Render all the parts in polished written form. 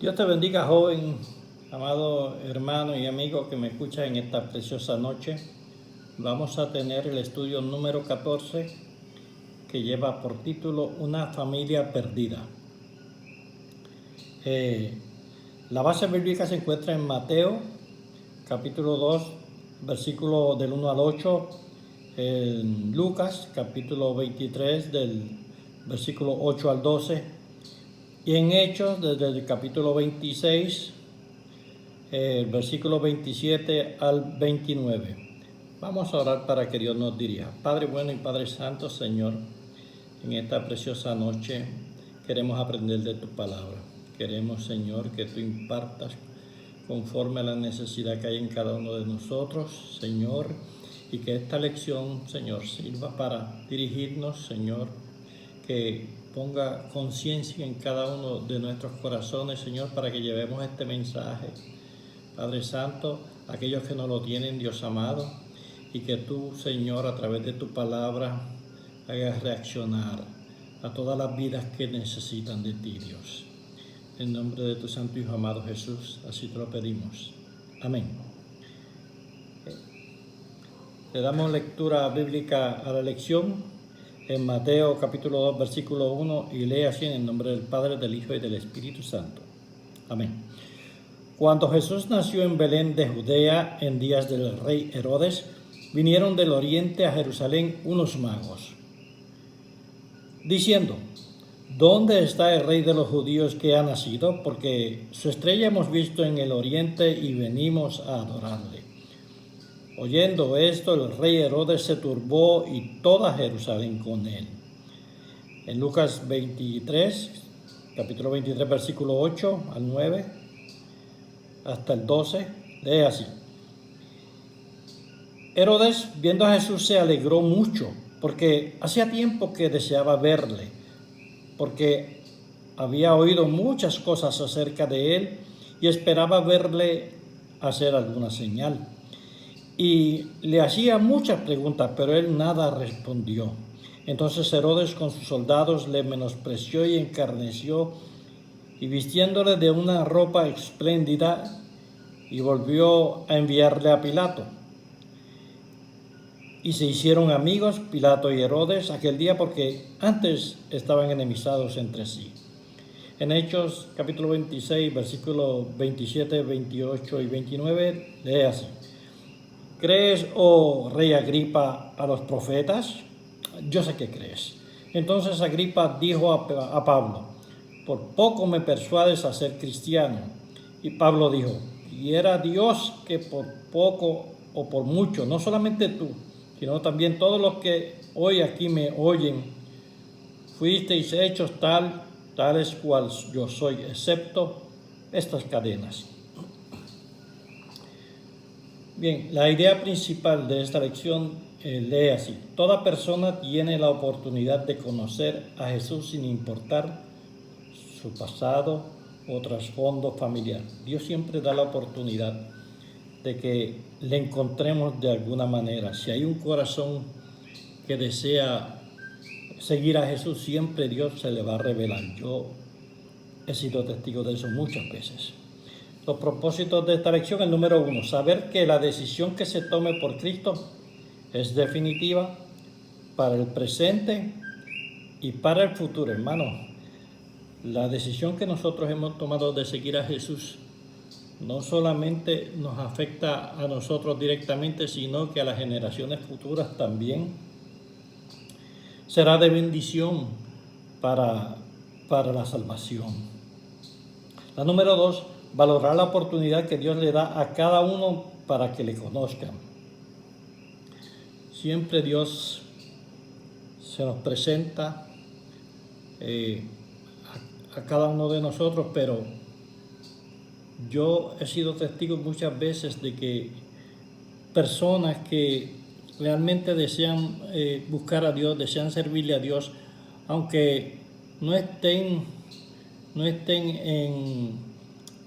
Dios te bendiga, joven, amado hermano y amigo que me escucha en esta preciosa noche. Vamos a tener el estudio número 14 que lleva por título Una familia perdida. La base bíblica se encuentra en Mateo, capítulo 2, versículo del 1 al 8, en Lucas, capítulo 23, del versículo 8 al 12, y en Hechos, desde el capítulo 26, el versículo 27 al 29. Vamos a orar para que Dios nos dirija. Padre bueno y Padre santo, Señor, en esta preciosa noche queremos aprender de tu palabra. Queremos, Señor, que tú impartas conforme a la necesidad que hay en cada uno de nosotros, Señor, y que esta lección, Señor, sirva para dirigirnos, Señor, que ponga conciencia en cada uno de nuestros corazones, Señor, para que llevemos este mensaje, Padre Santo, aquellos que no lo tienen, Dios amado, y que tú, Señor, a través de tu palabra, hagas reaccionar a todas las vidas que necesitan de ti, Dios. En nombre de tu Santo Hijo amado Jesús, así te lo pedimos. Amén. Le damos lectura bíblica a la lección en Mateo capítulo 2, versículo 1, y lee así en el nombre del Padre, del Hijo y del Espíritu Santo. Amén. Cuando Jesús nació en Belén de Judea en días del rey Herodes, vinieron del oriente a Jerusalén unos magos, diciendo: ¿Dónde está el rey de los judíos que ha nacido? Porque su estrella hemos visto en el oriente y venimos a adorarle. Oyendo esto, el rey Herodes se turbó y toda Jerusalén con él. En Lucas 23, capítulo 23, versículo 8 al 9, hasta el 12, lee así. Herodes, viendo a Jesús, se alegró mucho, porque hacía tiempo que deseaba verle, porque había oído muchas cosas acerca de él y esperaba verle hacer alguna señal. Y le hacía muchas preguntas, pero él nada respondió. Entonces Herodes con sus soldados le menospreció y encarneció, y vistiéndole de una ropa espléndida, y volvió a enviarle a Pilato. Y se hicieron amigos Pilato y Herodes aquel día, porque antes estaban enemistados entre sí. En Hechos capítulo 26, versículos 27, 28 y 29, lee así. ¿Crees, oh rey Agripa, a los profetas? Yo sé que crees. Entonces Agripa dijo a Pablo: por poco me persuades a ser cristiano. Y Pablo dijo: quiera Dios que por poco o por mucho, no solamente tú, sino también todos los que hoy aquí me oyen, fuisteis hechos tales cual yo soy, excepto estas cadenas. Bien, la idea principal de esta lección lee así. Toda persona tiene la oportunidad de conocer a Jesús sin importar su pasado o trasfondo familiar. Dios siempre da la oportunidad de que le encontremos de alguna manera. Si hay un corazón que desea seguir a Jesús, siempre Dios se le va a revelar. Yo he sido testigo de eso muchas veces. Los propósitos de esta lección: el número 1, saber que la decisión que se tome por Cristo es definitiva para el presente y para el futuro, hermano. La decisión que nosotros hemos tomado de seguir a Jesús no solamente nos afecta a nosotros directamente, sino que a las generaciones futuras también. Será de bendición para la salvación. La número 2, valorar la oportunidad que Dios le da a cada uno para que le conozcan. Siempre Dios se nos presenta a cada uno de nosotros, pero yo he sido testigo muchas veces de que personas que realmente desean buscar a Dios, desean servirle a Dios, aunque no estén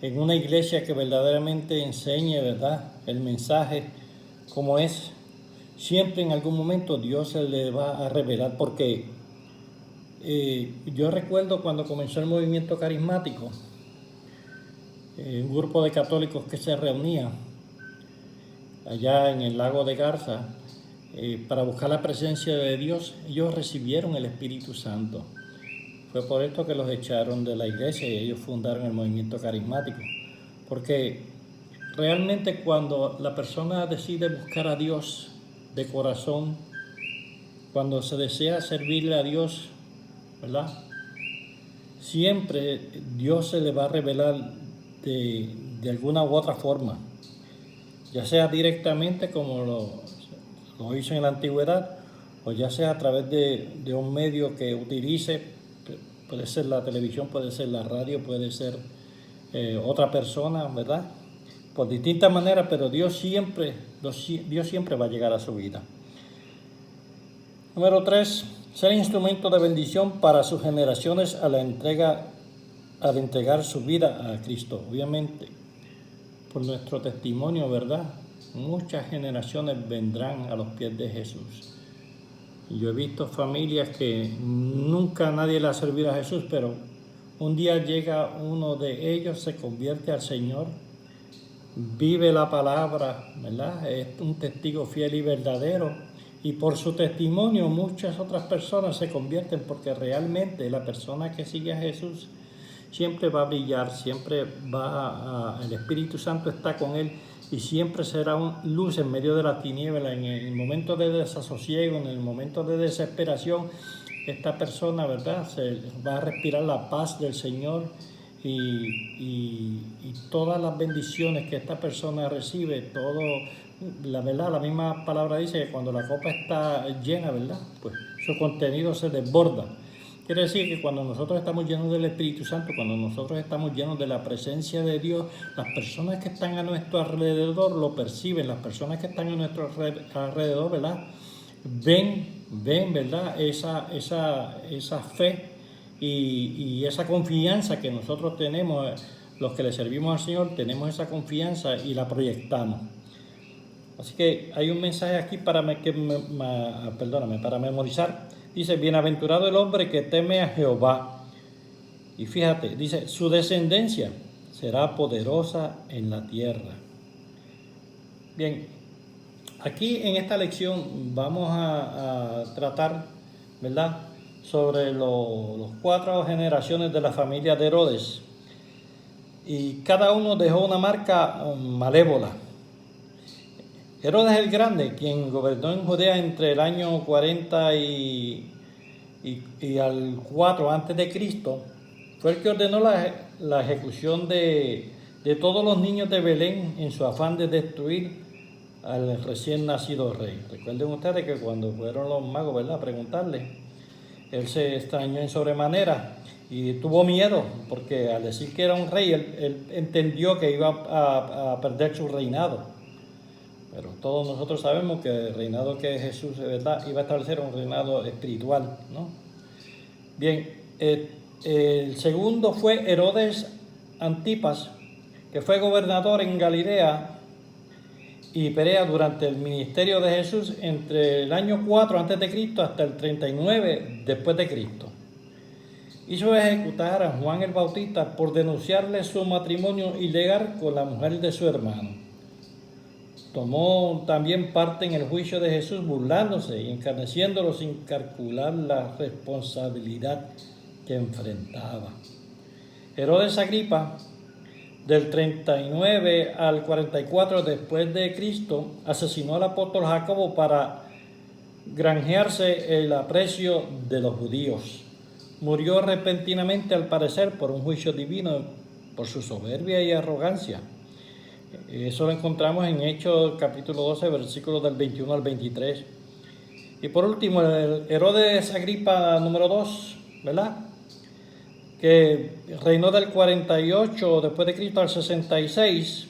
en una iglesia que verdaderamente enseñe, ¿verdad?, el mensaje como es, siempre en algún momento Dios se le va a revelar, porque yo recuerdo cuando comenzó el movimiento carismático, un grupo de católicos que se reunía allá en el lago de Garza para buscar la presencia de Dios. Ellos recibieron el Espíritu Santo. Fue por esto que los echaron de la iglesia y ellos fundaron el movimiento carismático. Porque realmente cuando la persona decide buscar a Dios de corazón, cuando se desea servirle a Dios, ¿verdad? Siempre Dios se le va a revelar de alguna u otra forma, ya sea directamente como lo hizo en la antigüedad, o ya sea a través de un medio que utilice, puede ser la televisión, puede ser la radio, puede ser otra persona, ¿verdad? Por distintas maneras, pero Dios siempre va a llegar a su vida. Número 3, ser instrumento de bendición para sus generaciones al entregar su vida a Cristo. Obviamente, por nuestro testimonio, ¿verdad? Muchas generaciones vendrán a los pies de Jesús. Yo he visto familias que nunca nadie le ha servido a Jesús, pero un día llega uno de ellos, se convierte al Señor, vive la palabra, ¿verdad? Es un testigo fiel y verdadero. Y por su testimonio muchas otras personas se convierten, porque realmente la persona que sigue a Jesús siempre va a brillar, siempre el Espíritu Santo está con él y siempre será una luz en medio de la tiniebla. En el momento de desasosiego, en el momento de desesperación, esta persona, ¿verdad?, se va a respirar la paz del Señor y todas las bendiciones que esta persona recibe, la verdad, la misma palabra dice que cuando la copa está llena, ¿verdad?, pues su contenido se desborda. Quiere decir que cuando nosotros estamos llenos del Espíritu Santo, cuando nosotros estamos llenos de la presencia de Dios, las personas que están a nuestro alrededor lo perciben, las personas que están a nuestro alrededor, ¿verdad?, ven, ¿verdad?, esa fe y esa confianza que nosotros tenemos, los que le servimos al Señor, tenemos esa confianza y la proyectamos. Así que hay un mensaje aquí para memorizar. Dice, bienaventurado el hombre que teme a Jehová. Y fíjate, dice, su descendencia será poderosa en la tierra. Bien, aquí en esta lección vamos a tratar, ¿verdad?, sobre los 4 generaciones de la familia de Herodes. Y cada uno dejó una marca malévola. Herodes el Grande, quien gobernó en Judea entre el año 40 y al 4 antes de Cristo, fue el que ordenó la ejecución de todos los niños de Belén en su afán de destruir al recién nacido rey. Recuerden ustedes que cuando fueron los magos, ¿verdad?, a preguntarle, él se extrañó en sobremanera y tuvo miedo, porque al decir que era un rey, él entendió que iba a perder su reinado. Pero todos nosotros sabemos que el reinado que Jesús, ¿verdad?, iba a establecer un reinado espiritual, ¿no? Bien, el segundo fue Herodes Antipas, que fue gobernador en Galilea y Perea durante el ministerio de Jesús entre el año 4 a.C. hasta el 39 después de Cristo. Hizo ejecutar a Juan el Bautista por denunciarle su matrimonio ilegal con la mujer de su hermano. Tomó también parte en el juicio de Jesús, burlándose y encarneciéndolo sin calcular la responsabilidad que enfrentaba. Herodes Agripa, del 39 al 44 después de Cristo, asesinó al apóstol Jacobo para granjearse el aprecio de los judíos. Murió repentinamente, al parecer, por un juicio divino, por su soberbia y arrogancia. Eso lo encontramos en Hechos capítulo 12, versículos del 21 al 23. Y por último, Herodes Agripa número 2, ¿verdad?, que reinó del 48 después de Cristo al 66,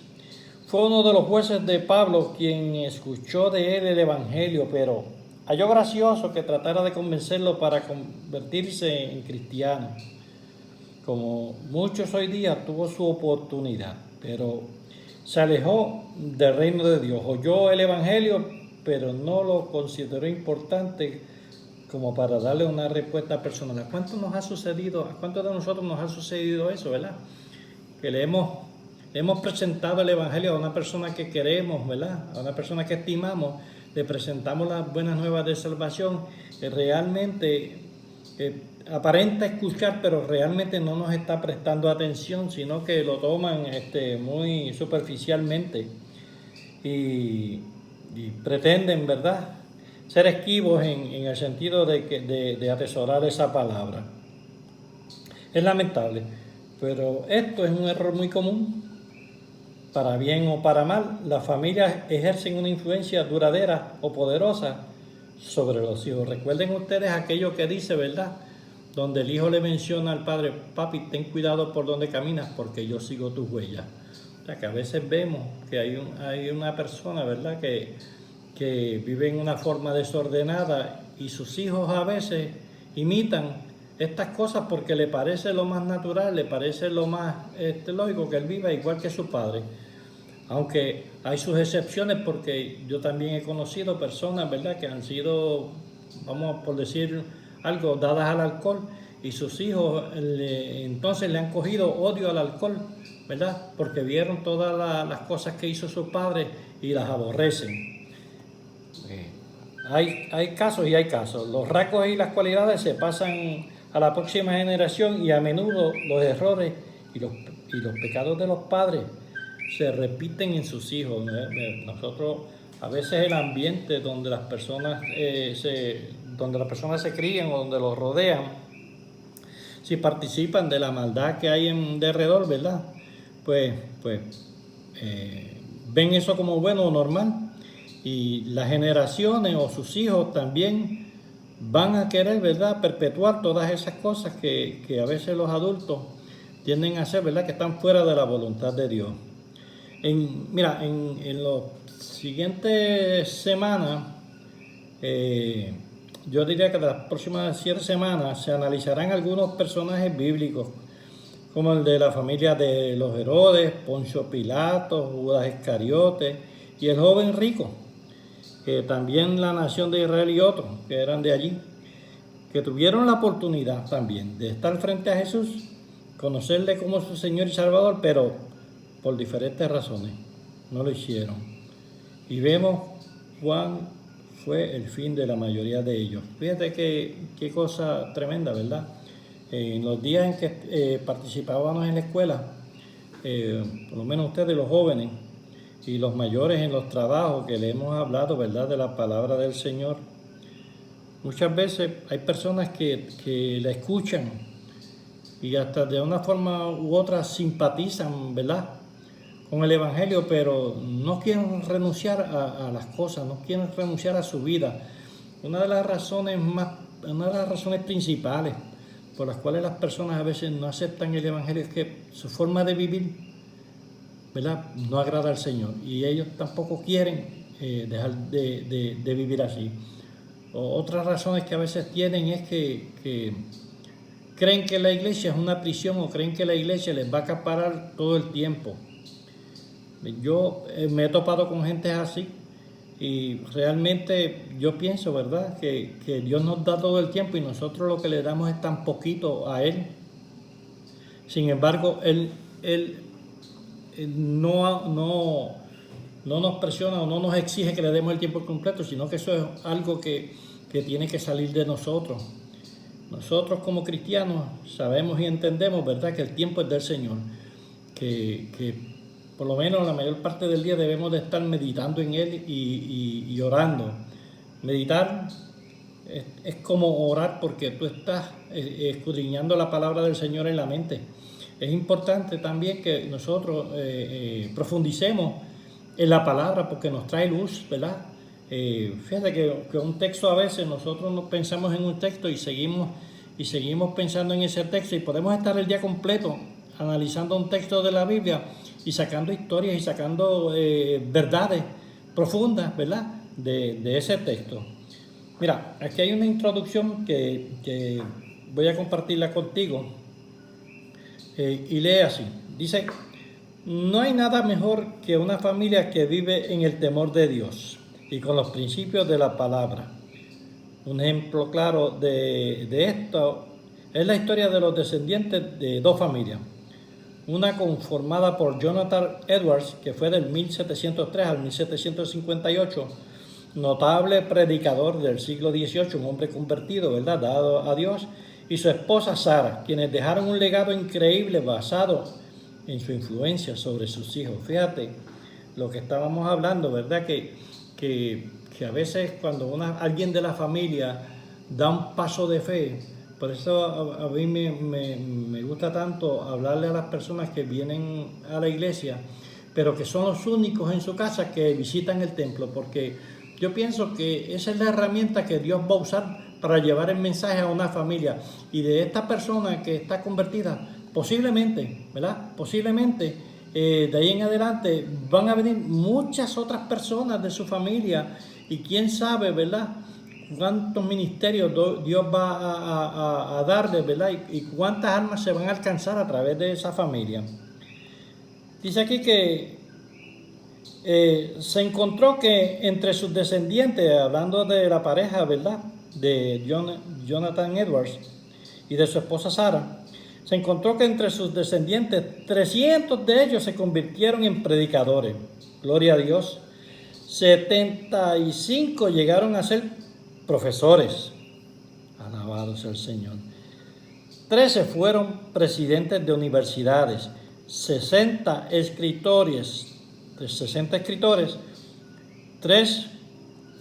fue uno de los jueces de Pablo, quien escuchó de él el evangelio, pero halló gracioso que tratara de convencerlo para convertirse en cristiano. Como muchos hoy día, tuvo su oportunidad, pero se alejó del reino de Dios. Oyó el evangelio, pero no lo consideró importante como para darle una respuesta personal. ¿A cuánto de nosotros nos ha sucedido eso, verdad? Que le hemos hemos presentado el Evangelio a una persona que queremos, ¿verdad? A una persona que estimamos, le presentamos las buenas nuevas de salvación, realmente aparenta escuchar, pero realmente no nos está prestando atención, sino que lo toman muy superficialmente y pretenden, ¿verdad?, ser esquivos en el sentido de atesorar esa palabra. Es lamentable, pero esto es un error muy común. Para bien o para mal, las familias ejercen una influencia duradera o poderosa sobre los hijos. Recuerden ustedes aquello que dice, ¿verdad?, donde el hijo le menciona al padre: papi, ten cuidado por donde caminas porque yo sigo tus huellas. O sea, que a veces vemos que hay una persona, ¿verdad?, que vive en una forma desordenada y sus hijos a veces imitan estas cosas porque le parece lo más natural, le parece lo más lógico que él viva igual que su padre. Aunque hay sus excepciones, porque yo también he conocido personas, ¿verdad?, que han sido, vamos por decir algo, dadas al alcohol, y sus hijos entonces le han cogido odio al alcohol, ¿verdad?, porque vieron todas las cosas que hizo su padre y las aborrecen. Hay casos y hay casos. Los rasgos y las cualidades se pasan a la próxima generación y a menudo los errores y los pecados de los padres se repiten en sus hijos. Nosotros, a veces el ambiente donde las personas se crían o donde los rodean, si participan de la maldad que hay en derredor, ¿verdad?, pues ven eso como bueno o normal. Y las generaciones o sus hijos también van a querer, ¿verdad?, perpetuar todas esas cosas que a veces los adultos tienden a hacer, ¿verdad?, que están fuera de la voluntad de Dios. En las siguientes semanas, yo diría que de las próximas 7 semanas se analizarán algunos personajes bíblicos, como el de la familia de los Herodes, Poncio Pilato, Judas Iscariote y el joven rico, que también la nación de Israel y otros que eran de allí, que tuvieron la oportunidad también de estar frente a Jesús, conocerle como su Señor y Salvador, pero por diferentes razones no lo hicieron. Y vemos cuán fue el fin de la mayoría de ellos. Fíjate qué cosa tremenda, ¿verdad? En los días en que participábamos en la escuela, por lo menos ustedes los jóvenes y los mayores en los trabajos que le hemos hablado, ¿verdad?, de la palabra del Señor, muchas veces hay personas que la escuchan y hasta de una forma u otra simpatizan, ¿verdad?, con el Evangelio, pero no quieren renunciar a las cosas, no quieren renunciar a su vida. Una de las razones principales por las cuales las personas a veces no aceptan el Evangelio es que su forma de vivir, ¿verdad?, no agrada al Señor, y ellos tampoco quieren dejar de vivir así. Otras razones que a veces tienen es que creen que la iglesia es una prisión, o creen que la iglesia les va a acaparar todo el tiempo. Yo me he topado con gente así y realmente yo pienso, ¿verdad?, que Dios nos da todo el tiempo y nosotros lo que le damos es tan poquito a Él. Sin embargo, Él no nos presiona o no nos exige que le demos el tiempo completo, sino que eso es algo que tiene que salir de nosotros. Nosotros como cristianos sabemos y entendemos, ¿verdad?, que el tiempo es del Señor, que por lo menos la mayor parte del día debemos de estar meditando en Él y orando. Meditar es como orar, porque tú estás escudriñando la palabra del Señor en la mente. Es importante también que nosotros profundicemos en la palabra, porque nos trae luz, ¿verdad? Fíjate que un texto, a veces nosotros nos pensamos en un texto y seguimos pensando en ese texto, y podemos estar el día completo analizando un texto de la Biblia y sacando historias y sacando verdades profundas, ¿verdad?, de ese texto. Mira, aquí hay una introducción que voy a compartirla contigo, y lee así. Dice: no hay nada mejor que una familia que vive en el temor de Dios y con los principios de la palabra. Un ejemplo claro de esto es la historia de los descendientes de 2 familias. una conformada por Jonathan Edwards, que fue del 1703 al 1758, notable predicador del siglo XVIII, un hombre convertido, ¿verdad?, dado a Dios, y su esposa Sara, quienes dejaron un legado increíble basado en su influencia sobre sus hijos. Fíjate lo que estábamos hablando, ¿verdad?, que a veces cuando alguien de la familia da un paso de fe, por eso a mí me gusta tanto hablarle a las personas que vienen a la iglesia, pero que son los únicos en su casa que visitan el templo, porque yo pienso que esa es la herramienta que Dios va a usar para llevar el mensaje a una familia. Y de esta persona que está convertida, posiblemente, ¿verdad? Posiblemente, de ahí en adelante van a venir muchas otras personas de su familia. Y quién sabe, ¿verdad?, cuántos ministerios Dios va a darles, ¿verdad? Y cuántas almas se van a alcanzar a través de esa familia. Dice aquí que se encontró que entre sus descendientes, hablando de la pareja, ¿verdad?, de Jonathan Edwards y de su esposa Sara, se encontró que entre sus descendientes 300 de ellos se convirtieron en predicadores. Gloria a Dios. 75 llegaron a ser profesores. Alabado sea el Señor. 13 fueron presidentes de universidades. 60 escritores. 3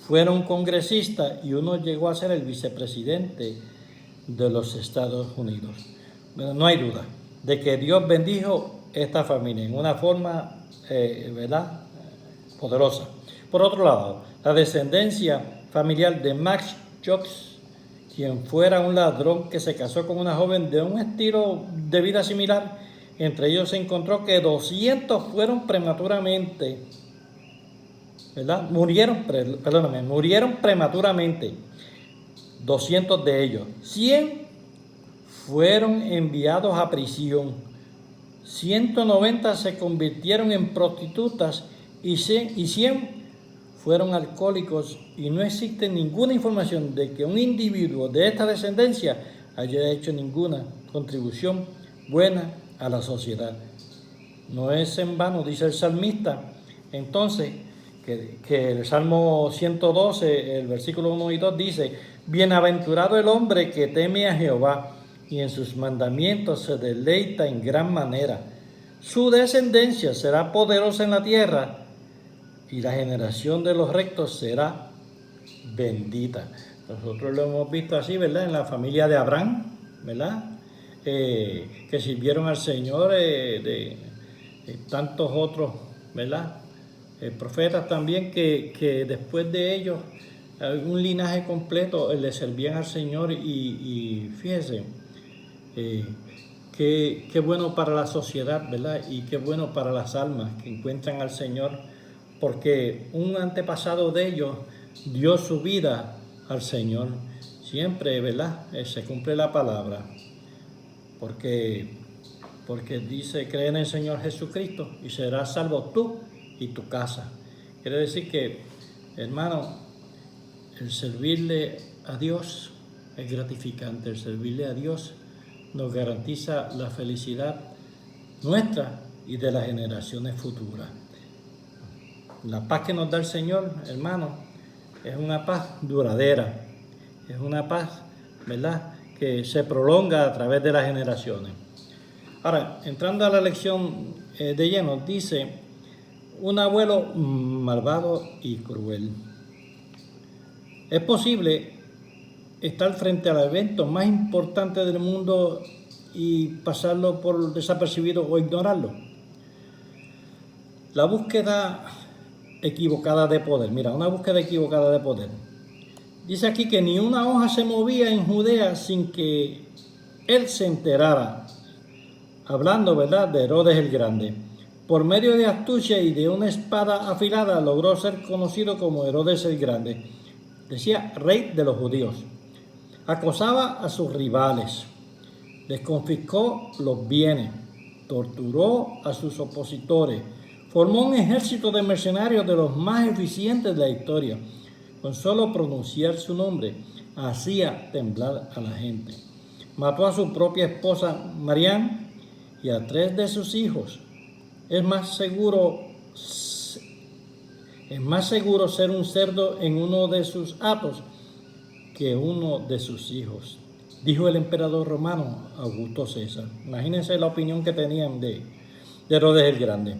fueron congresistas y uno llegó a ser el vicepresidente de los Estados Unidos. Pero no hay duda de que Dios bendijo esta familia en una forma, ¿verdad?, poderosa. Por otro lado, la descendencia familiar de Max Jocks, quien fuera un ladrón que se casó con una joven de un estilo de vida similar, entre ellos se encontró que 200 fueron prematuramente, ¿verdad? Murieron prematuramente, 200 de ellos. 100 fueron enviados a prisión, 190 se convirtieron en prostitutas y 100 fueron alcohólicos, y no existe ninguna información de que un individuo de esta descendencia haya hecho ninguna contribución buena a la sociedad. No es en vano, dice el salmista, entonces, que el Salmo 112, el versículo 1 y 2 dice: bienaventurado el hombre que teme a Jehová y en sus mandamientos se deleita en gran manera. Su descendencia será poderosa en la tierra y la generación de los rectos será bendita. Nosotros lo hemos visto así, ¿verdad?, en la familia de Abraham, ¿verdad?, que sirvieron al Señor, de tantos otros, ¿verdad?, profetas también que después de ellos un linaje completo le servían al Señor. Y fíjese, qué bueno para la sociedad, ¿verdad?, y qué bueno para las almas que encuentran al Señor, porque un antepasado de ellos dio su vida al Señor. Siempre, ¿verdad?, se cumple la palabra, porque dice: cree en el Señor Jesucristo y serás salvo tú y tu casa. Quiere decir que, hermano, el servirle a Dios es gratificante. El servirle a Dios nos garantiza la felicidad nuestra y de las generaciones futuras. La paz que nos da el Señor, hermano, es una paz duradera, es una paz, ¿verdad?, que se prolonga a través de las generaciones. Ahora, entrando a la lección de lleno, dice: un abuelo malvado y cruel. Es posible estar frente al evento más importante del mundo y pasarlo por desapercibido o ignorarlo. La búsqueda equivocada de poder. Mira, una búsqueda equivocada de poder. Dice aquí que ni una hoja se movía en Judea sin que él se enterara. Hablando, ¿verdad?, de Herodes el Grande. Por medio de astucia y de una espada afilada logró ser conocido como Herodes el Grande. Decía rey de los judíos. Acosaba a sus rivales, les confiscó los bienes, torturó a sus opositores, formó un ejército de mercenarios de los más eficientes de la historia. Con solo pronunciar su nombre, hacía temblar a la gente. Mató a su propia esposa Marián y a 3 de sus hijos, es más seguro ser un cerdo en uno de sus hatos que uno de sus hijos, dijo el emperador romano Augusto César. Imagínense la opinión que tenían de Herodes el Grande.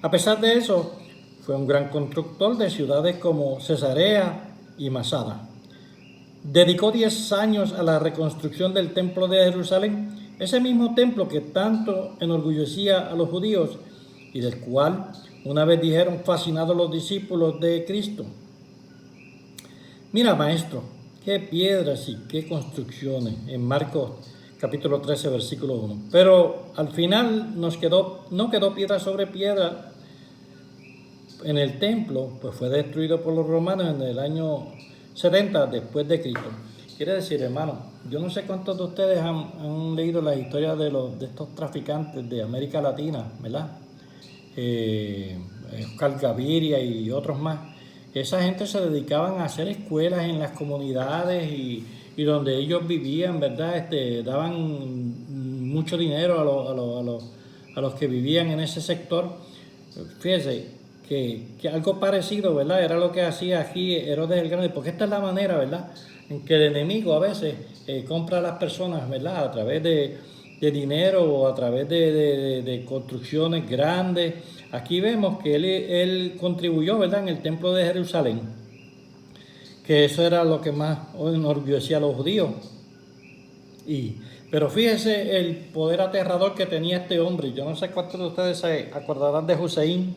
A pesar de eso, fue un gran constructor de ciudades como Cesarea y Masada. Dedicó 10 años a la reconstrucción del templo de Jerusalén, ese mismo templo que tanto enorgullecía a los judíos y del cual una vez dijeron fascinados los discípulos de Cristo: mira, maestro, qué piedras y qué construcciones, en Marcos capítulo 13, versículo 1. Pero al final no quedó piedra sobre piedra en el templo, pues fue destruido por los romanos en el año 70 después de Cristo. Quiere decir, hermano, yo no sé cuántos de ustedes han leído la historia de estos traficantes de América Latina, ¿verdad? Oscar Gaviria y otros más. Esa gente se dedicaban a hacer escuelas en las comunidades y donde ellos vivían, ¿verdad? Daban mucho dinero a los que vivían en ese sector. Fíjense que algo parecido, ¿verdad? Era lo que hacía aquí Herodes el Grande, porque esta es la manera, ¿verdad?, en que el enemigo a veces compra a las personas, ¿verdad?, a través de dinero o a través de construcciones grandes. Aquí vemos que él contribuyó, ¿verdad?, en el templo de Jerusalén, que eso era lo que más enorgullecía a los judíos. Pero fíjese el poder aterrador que tenía este hombre. Yo no sé cuántos de ustedes se acordarán de Hussein,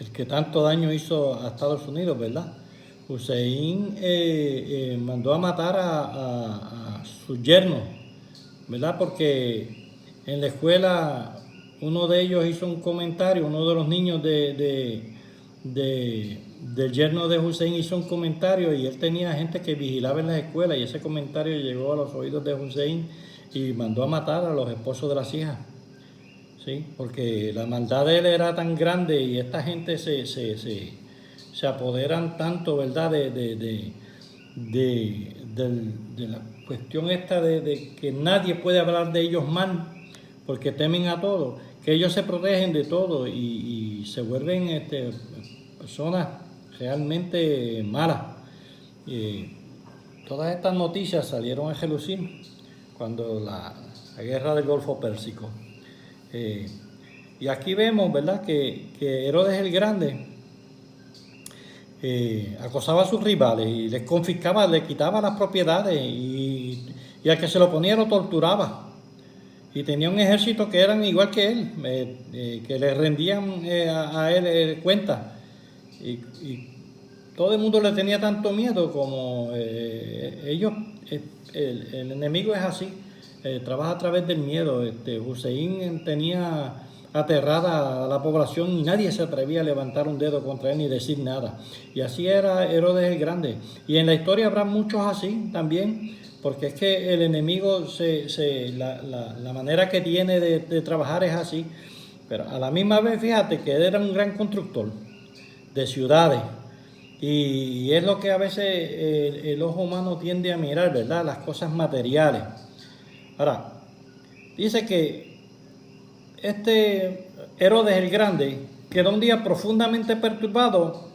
el que tanto daño hizo a Estados Unidos, ¿verdad? Hussein mandó a matar a sus yernos, ¿verdad? Porque en la escuela uno de ellos hizo un comentario, uno de los niños del yerno de Hussein hizo un comentario, y él tenía gente que vigilaba en las escuelas, y ese comentario llegó a los oídos de Hussein y mandó a matar a los esposos de las hijas. ¿Sí? Porque la maldad de él era tan grande, y esta gente se apoderan tanto, ¿verdad?, de la cuestión esta de que nadie puede hablar de ellos mal, porque temen a todo, que ellos se protegen de todo y se vuelven personas realmente malas. Todas estas noticias salieron a relucir cuando la guerra del Golfo Pérsico. Y aquí vemos, ¿verdad?, que Herodes el Grande acosaba a sus rivales y les confiscaba, les quitaba las propiedades, y al que se lo ponía lo torturaba. Y tenía un ejército que eran igual que él, que le rendían a él cuentas. Y todo el mundo le tenía tanto miedo como ellos. El enemigo es así. Trabaja a través del miedo. Hussein tenía aterrada a la población y nadie se atrevía a levantar un dedo contra él ni decir nada. Y así era Herodes el Grande. Y en la historia habrá muchos así también, porque es que el enemigo, la manera que tiene de trabajar es así. Pero a la misma vez, fíjate que él era un gran constructor de ciudades. Y es lo que a veces el ojo humano tiende a mirar, ¿verdad?, las cosas materiales. Ahora, dice que este Herodes el Grande quedó un día profundamente perturbado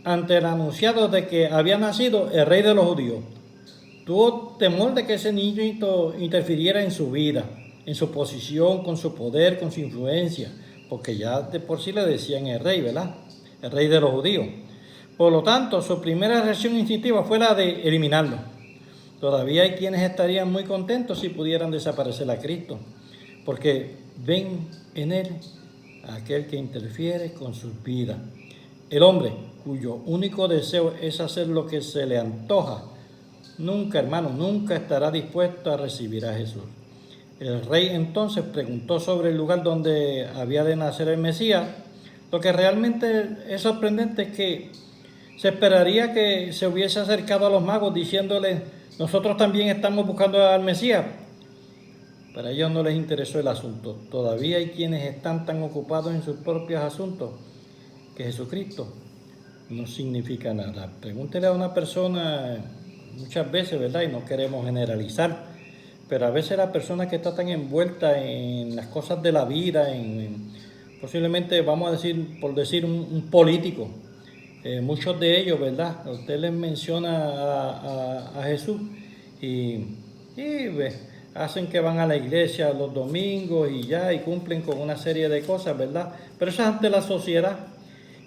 ante el anunciado de que había nacido el rey de los judíos. Tuvo temor de que ese niñito interfiriera en su vida, en su posición, con su poder, con su influencia, porque ya de por sí le decían el rey, ¿verdad?, el rey de los judíos. Por lo tanto, su primera reacción instintiva fue la de eliminarlo. Todavía hay quienes estarían muy contentos si pudieran desaparecer a Cristo, porque ven en él a aquel que interfiere con sus vidas. El hombre cuyo único deseo es hacer lo que se le antoja, nunca, hermano, nunca estará dispuesto a recibir a Jesús. El rey entonces preguntó sobre el lugar donde había de nacer el Mesías. Lo que realmente es sorprendente es que se esperaría que se hubiese acercado a los magos diciéndoles: nosotros también estamos buscando al Mesías. Pero a ellos no les interesó el asunto. Todavía hay quienes están tan ocupados en sus propios asuntos que Jesucristo no significa nada. Pregúntele a una persona muchas veces, ¿verdad?, y no queremos generalizar, pero a veces la persona que está tan envuelta en las cosas de la vida, posiblemente, vamos a decir, por decir, un político, muchos de ellos, ¿verdad? Usted les menciona a Jesús y hacen que van a la iglesia los domingos y cumplen con una serie de cosas, ¿verdad? Pero eso es ante la sociedad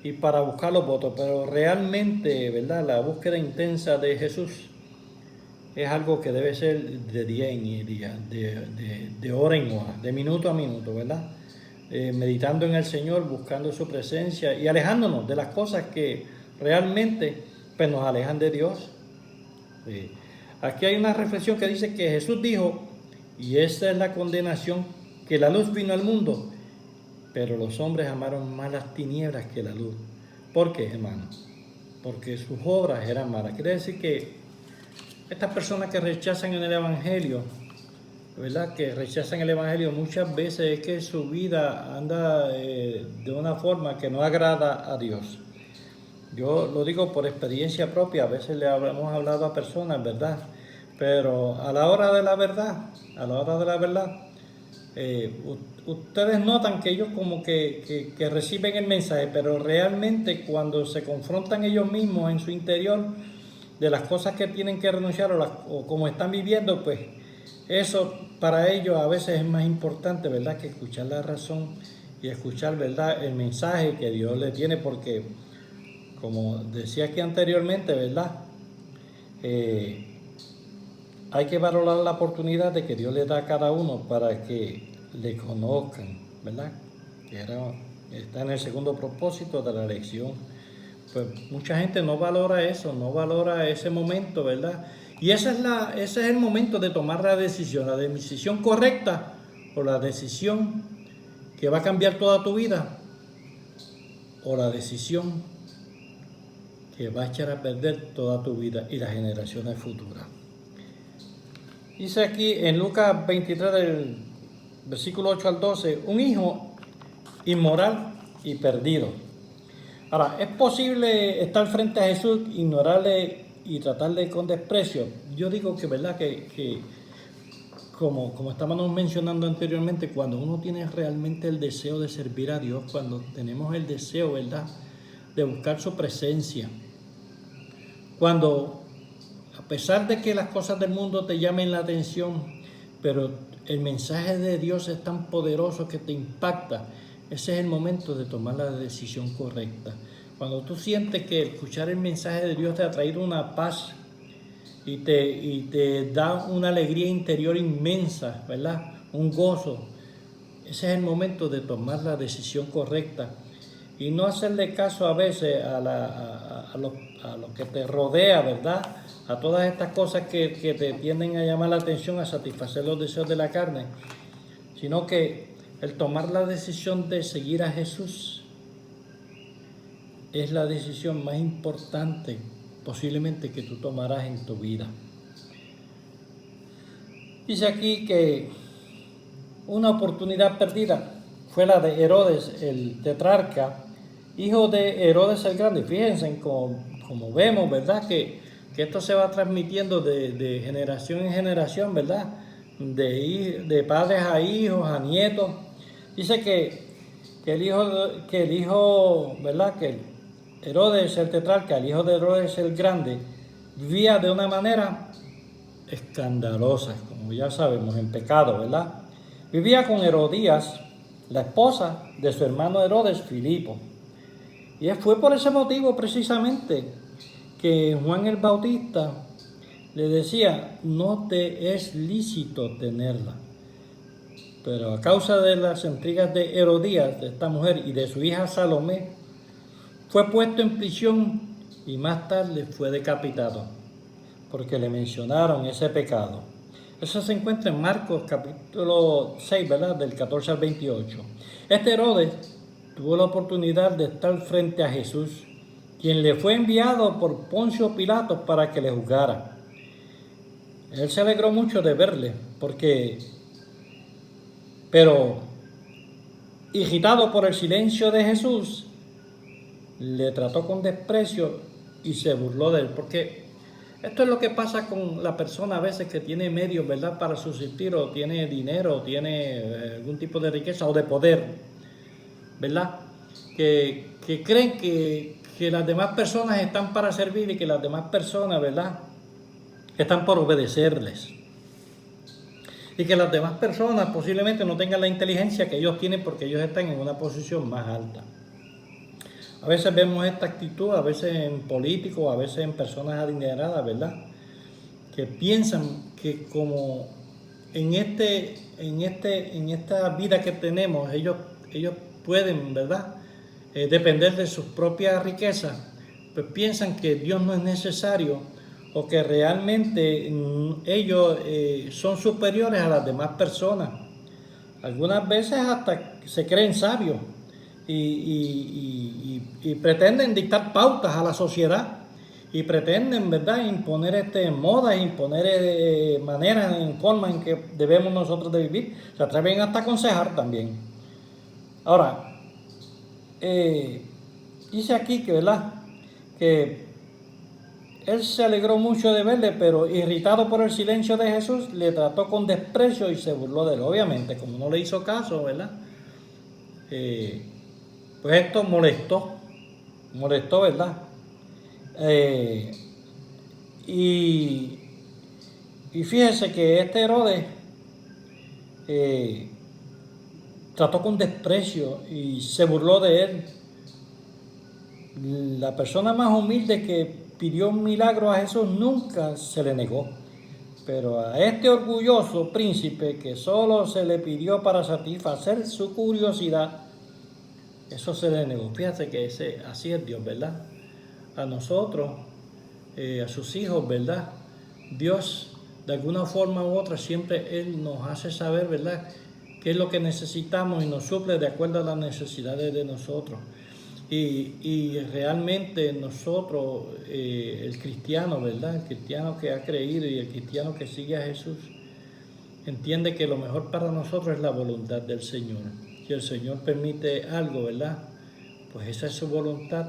y para buscar los votos, pero realmente, ¿verdad? La búsqueda intensa de Jesús es algo que debe ser de día en día, de hora en hora, de minuto a minuto, ¿verdad? Meditando en el Señor, buscando su presencia y alejándonos de las cosas que realmente pues, nos alejan de Dios. Aquí hay una reflexión que dice que Jesús dijo, y esta es la condenación, que la luz vino al mundo, pero los hombres amaron más las tinieblas que la luz. ¿Por qué, hermano? Porque sus obras eran malas. Quiere decir que estas personas que rechazan el Evangelio, ¿verdad? Que rechazan el Evangelio, muchas veces es que su vida anda de una forma que no agrada a Dios. Yo lo digo por experiencia propia, a veces le hemos hablado a personas, ¿verdad? Pero a la hora de la verdad, ustedes notan que ellos como que reciben el mensaje, pero realmente cuando se confrontan ellos mismos en su interior de las cosas que tienen que renunciar o como están viviendo, pues eso para ellos a veces es más importante, ¿verdad? Que escuchar la razón y escuchar, ¿verdad? El mensaje que Dios le tiene, porque como decía aquí anteriormente, ¿verdad? Hay que valorar la oportunidad de que Dios le da a cada uno para que le conozcan, ¿verdad? Que está en el segundo propósito de la elección. Pues mucha gente no valora eso, no valora ese momento, ¿verdad? Y ese es el momento de tomar la decisión correcta o la decisión que va a cambiar toda tu vida o la decisión que va a echar a perder toda tu vida y las generaciones futuras. Dice aquí en Lucas 23, del versículo 8 al 12, un hijo inmoral y perdido. Ahora, ¿es posible estar frente a Jesús, ignorarle y tratarle con desprecio? Yo digo que, ¿verdad? Que como estábamos mencionando anteriormente, cuando uno tiene realmente el deseo de servir a Dios, cuando tenemos el deseo, ¿verdad?, de buscar su presencia, cuando a pesar de que las cosas del mundo te llamen la atención, pero el mensaje de Dios es tan poderoso que te impacta, ese es el momento de tomar la decisión correcta. Cuando tú sientes que escuchar el mensaje de Dios te ha traído una paz y te da una alegría interior inmensa, ¿verdad? Un gozo, ese es el momento de tomar la decisión correcta y no hacerle caso a veces a lo que te rodea, ¿verdad? A todas estas cosas que te tienden a llamar la atención, a satisfacer los deseos de la carne, sino que el tomar la decisión de seguir a Jesús es la decisión más importante posiblemente que tú tomarás en tu vida. Dice aquí que una oportunidad perdida fue la de Herodes, el tetrarca, hijo de Herodes el Grande. Fíjense como vemos, ¿verdad? Que esto se va transmitiendo de generación en generación, ¿verdad? De padres a hijos, a nietos. Dice que el hijo, ¿verdad? Que Herodes el tetrarca, el hijo de Herodes el Grande, vivía de una manera escandalosa, como ya sabemos, en pecado, ¿verdad? Vivía con Herodías, la esposa de su hermano Herodes, Filipo. Y fue por ese motivo precisamente que Juan el Bautista le decía, no te es lícito tenerla. Pero a causa de las intrigas de Herodías, de esta mujer, y de su hija Salomé, fue puesto en prisión y más tarde fue decapitado, porque le mencionaron ese pecado. Eso se encuentra en Marcos capítulo 6, ¿verdad? Del 14 al 28. Este Herodes tuvo la oportunidad de estar frente a Jesús, quien le fue enviado por Poncio Pilato para que le juzgara. Él se alegró mucho de verle, pero irritado por el silencio de Jesús, le trató con desprecio y se burló de él, porque Esto es lo que pasa con la persona a veces que tiene medios, ¿verdad?, para subsistir, o tiene dinero, o tiene algún tipo de riqueza o de poder, ¿verdad? Que creen que las demás personas están para servir y que las demás personas, ¿verdad?, están por obedecerles. Y que las demás personas posiblemente no tengan la inteligencia que ellos tienen porque ellos están en una posición más alta. A veces vemos esta actitud, a veces en políticos, a veces en personas adineradas, ¿verdad?, que piensan que como en esta vida que tenemos, ellos pueden, ¿verdad?, depender de sus propias riquezas, pues piensan que Dios no es necesario, o que realmente ellos son superiores a las demás personas. Algunas veces hasta se creen sabios y pretenden dictar pautas a la sociedad, y pretenden, ¿verdad?, imponer modas, imponer maneras, en formas en que debemos nosotros de vivir. Se atreven hasta a aconsejar también. Ahora, dice aquí que, ¿verdad?, que él se alegró mucho de verle, pero irritado por el silencio de Jesús, le trató con desprecio y se burló de él. Obviamente, como no le hizo caso, ¿verdad?, pues esto molestó, ¿verdad? Y fíjese que este Herodes trató con desprecio y se burló de él. La persona más humilde que pidió un milagro a Jesús nunca se le negó. Pero a este orgulloso príncipe que solo se le pidió para satisfacer su curiosidad, eso se le negó. Fíjate que así es Dios, ¿verdad? A nosotros, a sus hijos, ¿verdad?, Dios de alguna forma u otra siempre Él nos hace saber, ¿verdad?, qué es lo que necesitamos y nos suple de acuerdo a las necesidades de nosotros. Y realmente nosotros, el cristiano, ¿verdad?, el cristiano que ha creído y el cristiano que sigue a Jesús, entiende que lo mejor para nosotros es la voluntad del Señor. Si el Señor permite algo, ¿verdad?, pues esa es su voluntad,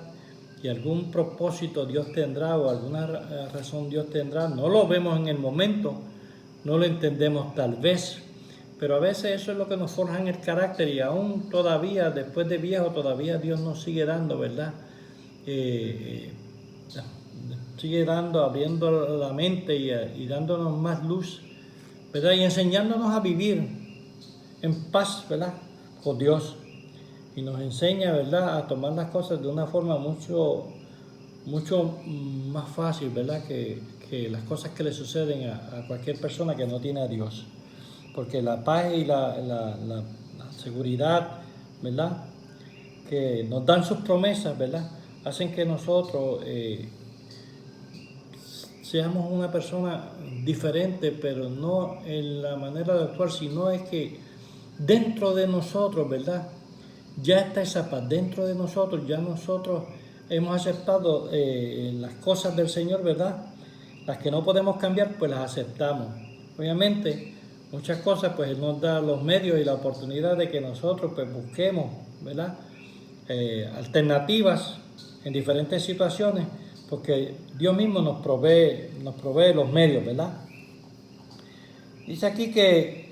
y algún propósito Dios tendrá, o alguna razón Dios tendrá. No lo vemos en el momento, no lo entendemos tal vez, pero a veces eso es lo que nos forja en el carácter, y aún todavía, después de viejo, todavía Dios nos sigue dando, ¿verdad? Sigue dando, abriendo la mente y dándonos más luz, ¿verdad? Y enseñándonos a vivir en paz, ¿verdad?, con Dios. Y nos enseña, ¿verdad?, a tomar las cosas de una forma mucho más fácil, ¿verdad?, que las cosas que le suceden a cualquier persona que no tiene a Dios. Porque la paz y la seguridad, ¿verdad?, que nos dan sus promesas, ¿verdad?, hacen que nosotros seamos una persona diferente, pero no en la manera de actuar, sino es que dentro de nosotros, ¿verdad?, ya está esa paz. Dentro de nosotros, ya nosotros hemos aceptado las cosas del Señor, ¿verdad? Las que no podemos cambiar, pues las aceptamos. Obviamente, muchas cosas, pues Él nos da los medios y la oportunidad de que nosotros, pues, busquemos, ¿verdad?, alternativas en diferentes situaciones, porque Dios mismo nos provee los medios, ¿verdad? Dice aquí que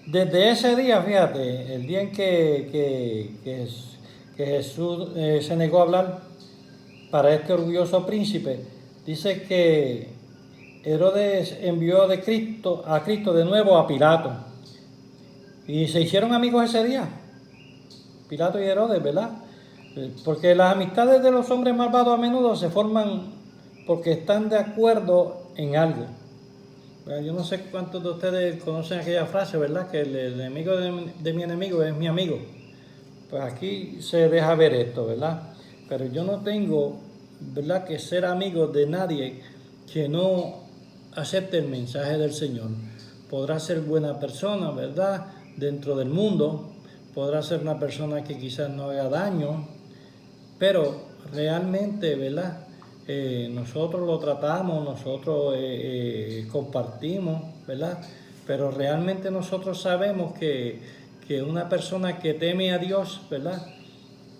desde ese día, fíjate, el día en que Jesús se negó a hablar para este orgulloso príncipe, dice que Herodes envió a Cristo de nuevo a Pilato, y se hicieron amigos ese día, Pilato y Herodes, ¿verdad? Porque las amistades de los hombres malvados a menudo se forman porque están de acuerdo en algo. Yo no sé cuántos de ustedes conocen aquella frase, ¿verdad?, que el enemigo de mi enemigo es mi amigo. Pues aquí se deja ver esto, ¿verdad? Pero yo no tengo, ¿verdad?, que ser amigo de nadie que no acepte el mensaje del Señor. Podrá ser buena persona, ¿verdad?, dentro del mundo, podrá ser una persona que quizás no haga daño, pero realmente, ¿verdad?, nosotros lo tratamos, nosotros compartimos, ¿verdad? Pero realmente nosotros sabemos que una persona que teme a Dios, ¿verdad?,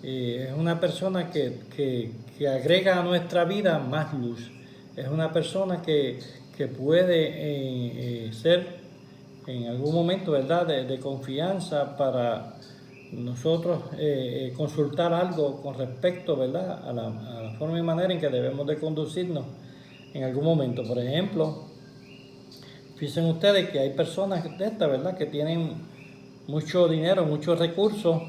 es una persona que agrega a nuestra vida más luz. es una persona que puede ser en algún momento, ¿verdad?, de confianza para nosotros consultar algo con respecto, ¿verdad?, a la forma y manera en que debemos de conducirnos en algún momento. Por ejemplo, fíjense ustedes que hay personas de estas, ¿verdad?, que tienen mucho dinero, muchos recursos,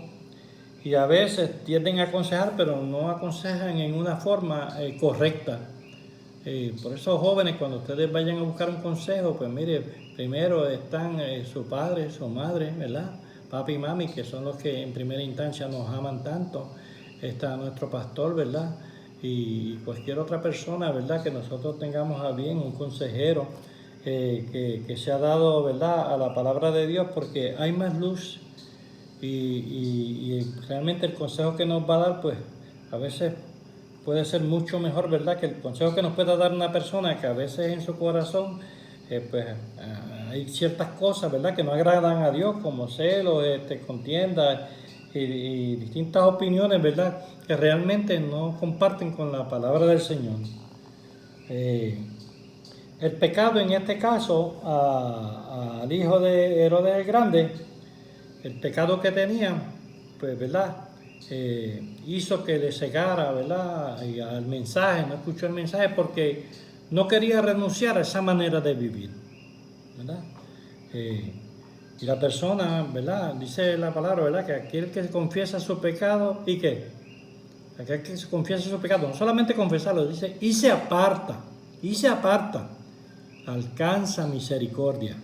y a veces tienden a aconsejar, pero no aconsejan en una forma correcta. Por eso, jóvenes, cuando ustedes vayan a buscar un consejo, pues mire, primero están su padre, su madre, ¿verdad? Papi y mami, que son los que en primera instancia nos aman tanto. Está nuestro pastor, ¿verdad? Y cualquier otra persona, ¿verdad?, que nosotros tengamos a bien, un consejero que se ha dado, ¿verdad?, a la palabra de Dios, porque hay más luz y realmente el consejo que nos va a dar, pues a veces puede ser mucho mejor, ¿verdad?, que el consejo que nos pueda dar una persona que a veces en su corazón pues hay ciertas cosas, ¿verdad?, que no agradan a Dios, como celos, contiendas y distintas opiniones, ¿verdad?, que realmente no comparten con la palabra del Señor. El pecado en este caso al hijo de Herodes el Grande, el pecado que tenía, pues, ¿verdad?, hizo que le cegara, ¿verdad?, y al mensaje, no escuchó el mensaje porque no quería renunciar a esa manera de vivir, ¿verdad? Y la persona, ¿verdad?, dice la palabra, ¿verdad?, que aquel que confiesa su pecado, ¿y qué? Aquel que confiesa su pecado, no solamente confesarlo, dice, y se aparta, alcanza misericordia.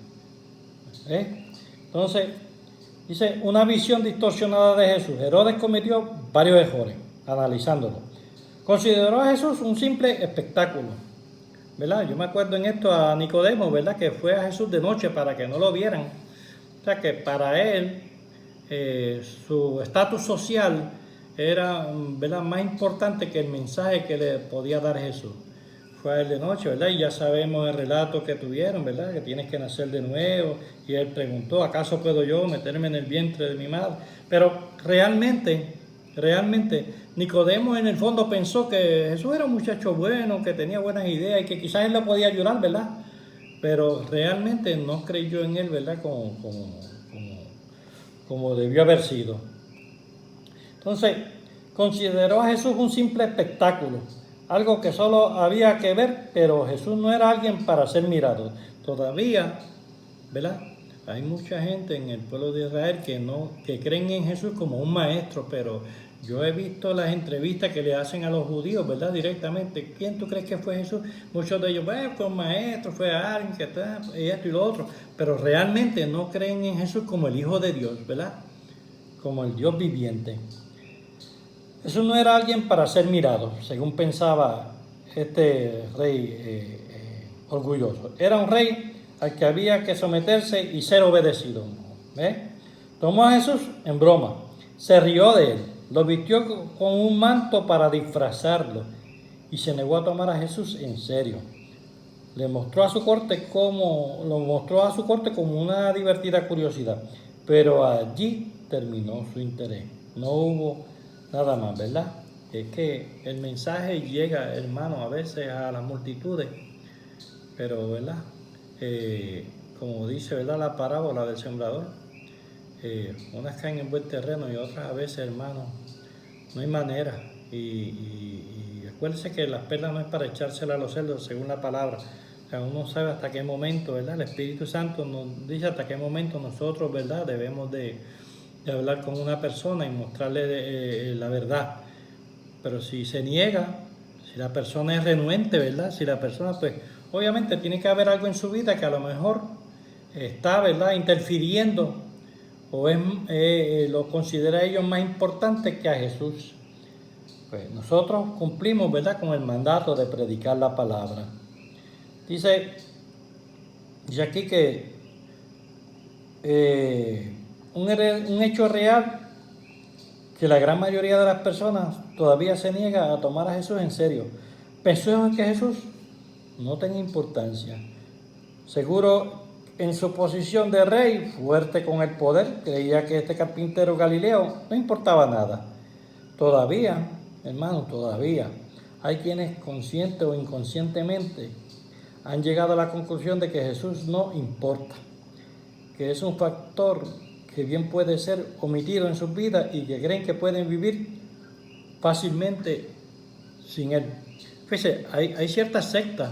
Entonces, dice, una visión distorsionada de Jesús. Herodes cometió varios errores, analizándolo. Consideró a Jesús un simple espectáculo, ¿verdad? Yo me acuerdo en esto a Nicodemo, ¿verdad?, que fue a Jesús de noche para que no lo vieran. O sea, que para él su estatus social era, ¿verdad?, más importante que el mensaje que le podía dar Jesús. Fue a él de noche, ¿verdad? Y ya sabemos el relato que tuvieron, ¿verdad?, que tienes que nacer de nuevo. Y él preguntó, ¿acaso puedo yo meterme en el vientre de mi madre? Pero realmente, Nicodemo en el fondo pensó que Jesús era un muchacho bueno, que tenía buenas ideas y que quizás él lo podía ayudar, ¿verdad? Pero realmente no creyó en él, ¿verdad?, como debió haber sido. Entonces, consideró a Jesús un simple espectáculo, algo que solo había que ver, pero Jesús no era alguien para ser mirado. Todavía, ¿verdad?, hay mucha gente en el pueblo de Israel que creen en Jesús como un maestro, pero yo he visto las entrevistas que le hacen a los judíos, ¿verdad?, directamente. ¿Quién tú crees que fue Jesús? Muchos de ellos, fue un maestro, fue alguien que está, y esto y lo otro, pero realmente no creen en Jesús como el Hijo de Dios, ¿verdad?, como el Dios viviente. Jesús no era alguien para ser mirado, según pensaba este rey orgulloso. Era un rey al que había que someterse y ser obedecido. Tomó a Jesús en broma, se rió de él, lo vistió con un manto para disfrazarlo y se negó a tomar a Jesús en serio. Lo mostró a su corte como una divertida curiosidad, pero allí terminó su interés. No hubo nada más, ¿verdad? Es que el mensaje llega, hermano, a veces a las multitudes, pero, ¿verdad?, como dice, ¿verdad?, la parábola del sembrador, unas caen en buen terreno y otras a veces, hermano, no hay manera. Y acuérdense que las perlas no es para echárselas a los cerdos, según la palabra. O sea, uno sabe hasta qué momento, ¿verdad?, el Espíritu Santo nos dice hasta qué momento nosotros, ¿verdad?, debemos de hablar con una persona y mostrarle la verdad. Pero si se niega, si la persona es renuente, ¿verdad?, si la persona, pues, obviamente tiene que haber algo en su vida que a lo mejor está, ¿verdad?, interfiriendo o lo considera ellos más importante que a Jesús. Pues nosotros cumplimos, ¿verdad?, con el mandato de predicar la palabra. Dice aquí que un hecho real que la gran mayoría de las personas todavía se niega a tomar a Jesús en serio. Pensó que Jesús no tenía importancia. Seguro en su posición de rey, fuerte con el poder, creía que este carpintero Galileo no importaba nada. Todavía, hermano, todavía hay quienes consciente o inconscientemente han llegado a la conclusión de que Jesús no importa, que es un factor que bien puede ser omitido en sus vidas y que creen que pueden vivir fácilmente sin Él. Fíjense, hay ciertas sectas,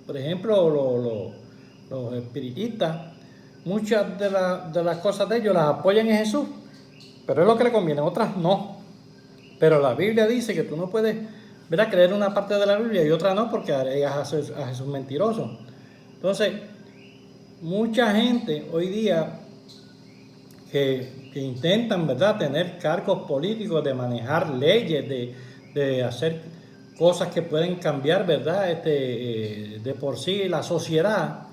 por ejemplo los espiritistas, muchas de las cosas de ellos las apoyan en Jesús, pero es lo que le conviene, otras no. Pero la Biblia dice que tú no puedes, ¿verdad?, creer una parte de la Biblia y otra no, porque harías a Jesús mentiroso. Entonces, mucha gente hoy día que intentan, ¿verdad?, tener cargos políticos, de manejar leyes, de hacer cosas que pueden cambiar, ¿verdad?, de por sí la sociedad.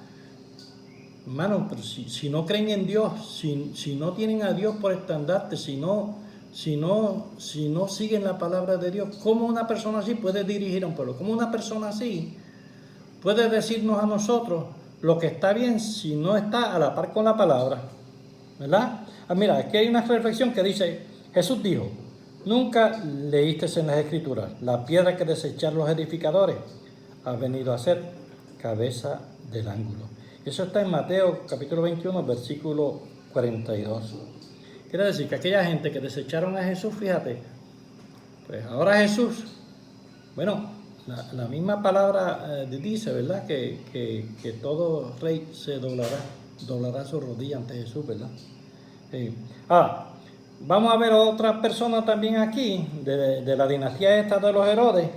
Hermano, pero si no creen en Dios, si no tienen a Dios por estandarte, si no siguen la palabra de Dios, ¿cómo una persona así puede dirigir a un pueblo? ¿Cómo una persona así puede decirnos a nosotros lo que está bien si no está a la par con la palabra? ¿Verdad? Mira, aquí hay una reflexión que dice, Jesús dijo, nunca leíste en las Escrituras, la piedra que desecharon los edificadores ha venido a ser cabeza del ángulo. Eso está en Mateo capítulo 21, versículo 42. Quiere decir que aquella gente que desecharon a Jesús, fíjate, pues ahora Jesús, bueno, la misma palabra dice, ¿verdad?, que todo rey se doblará su rodilla ante Jesús, ¿verdad? Vamos a ver otra persona también aquí, de la dinastía esta de los Herodes,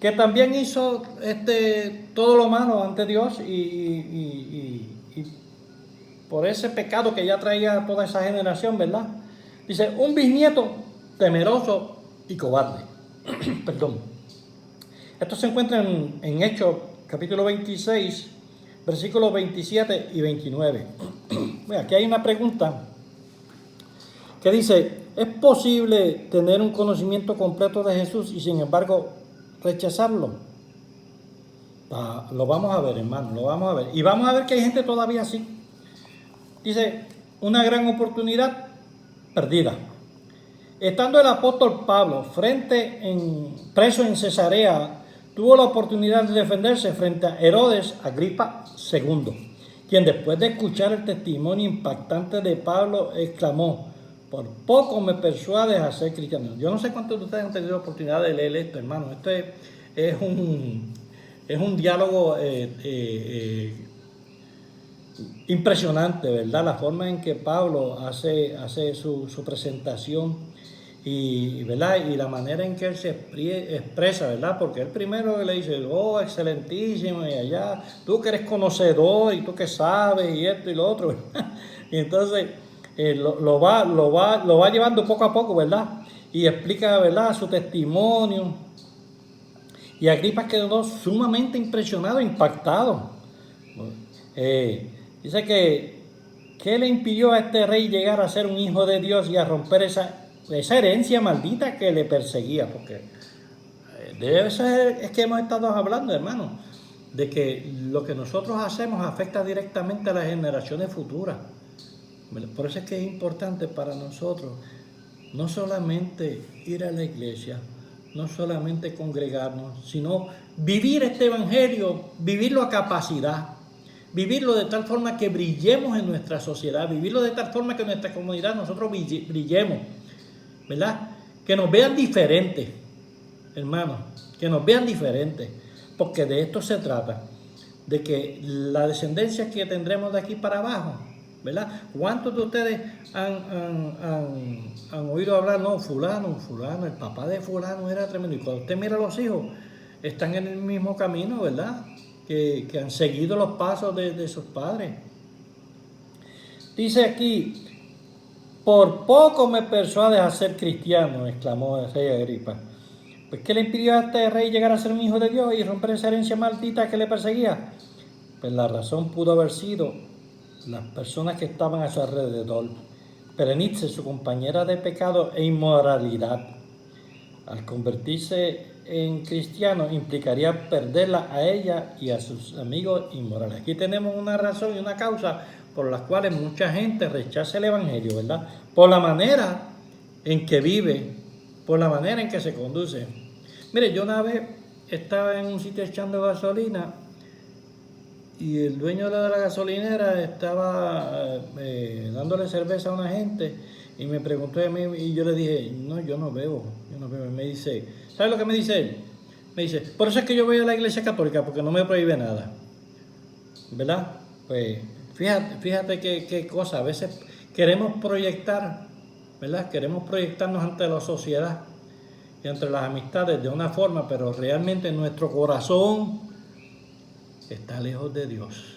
que también hizo todo lo malo ante Dios y por ese pecado que ya traía toda esa generación, ¿verdad? Dice, un bisnieto temeroso y cobarde. Perdón. Esto se encuentra en Hechos, capítulo 26, versículos 27 y 29. Bueno, aquí hay una pregunta que dice, ¿es posible tener un conocimiento completo de Jesús y sin embargo rechazarlo? Lo vamos a ver, hermano, lo vamos a ver. Y vamos a ver que hay gente todavía así. Dice, una gran oportunidad perdida. Estando el apóstol Pablo preso en Cesarea, tuvo la oportunidad de defenderse frente a Herodes Agripa II, quien después de escuchar el testimonio impactante de Pablo exclamó, por poco me persuades a ser cristiano. Yo no sé cuántos de ustedes han tenido la oportunidad de leer esto, hermano. Esto es un diálogo impresionante, ¿verdad? La forma en que Pablo hace su presentación y, ¿verdad?, y la manera en que él se expresa, ¿verdad? Porque él primero le dice, oh, excelentísimo, y allá, tú que eres conocedor y tú que sabes y esto y lo otro, ¿verdad? Y entonces lo va llevando poco a poco, ¿verdad? Y explica, ¿verdad?, su testimonio. Y Agripa quedó sumamente impresionado, impactado. Dice que le impidió a este rey llegar a ser un hijo de Dios y a romper esa herencia maldita que le perseguía, porque de eso es que hemos estado hablando, hermano, de que lo que nosotros hacemos afecta directamente a las generaciones futuras. Por eso es que es importante para nosotros no solamente ir a la iglesia, no solamente congregarnos, sino vivir este evangelio, vivirlo a capacidad, vivirlo de tal forma que brillemos en nuestra sociedad, vivirlo de tal forma que en nuestra comunidad nosotros brillemos, ¿verdad? Que nos vean diferentes, hermanos, que nos vean diferentes, porque de esto se trata, de que la descendencia que tendremos de aquí para abajo, ¿verdad? ¿Cuántos de ustedes han oído hablar, no, fulano, el papá de fulano era tremendo? Y cuando usted mira a los hijos, están en el mismo camino, ¿verdad?, que han seguido los pasos de sus padres. Dice aquí, por poco me persuades a ser cristiano, exclamó el rey Agripa. Pues ¿qué le impidió a este rey llegar a ser un hijo de Dios y romper esa herencia maldita que le perseguía? Pues la razón pudo haber sido las personas que estaban a su alrededor. Berenice, su compañera de pecado e inmoralidad. Al convertirse en cristiano implicaría perderla a ella y a sus amigos inmorales. Aquí tenemos una razón y una causa por las cuales mucha gente rechaza el evangelio, ¿verdad? Por la manera en que vive, por la manera en que se conduce. Mire, yo una vez estaba en un sitio echando gasolina y el dueño de la gasolinera estaba dándole cerveza a una gente y me preguntó a mí y yo le dije, no, yo no bebo. Y me dice, ¿sabes lo que me dice él? Me dice, por eso es que yo voy a la iglesia católica, porque no me prohíbe nada, ¿verdad? Pues fíjate qué cosa, a veces queremos proyectar, ¿verdad? Queremos proyectarnos ante la sociedad y entre las amistades de una forma, pero realmente nuestro corazón está lejos de Dios,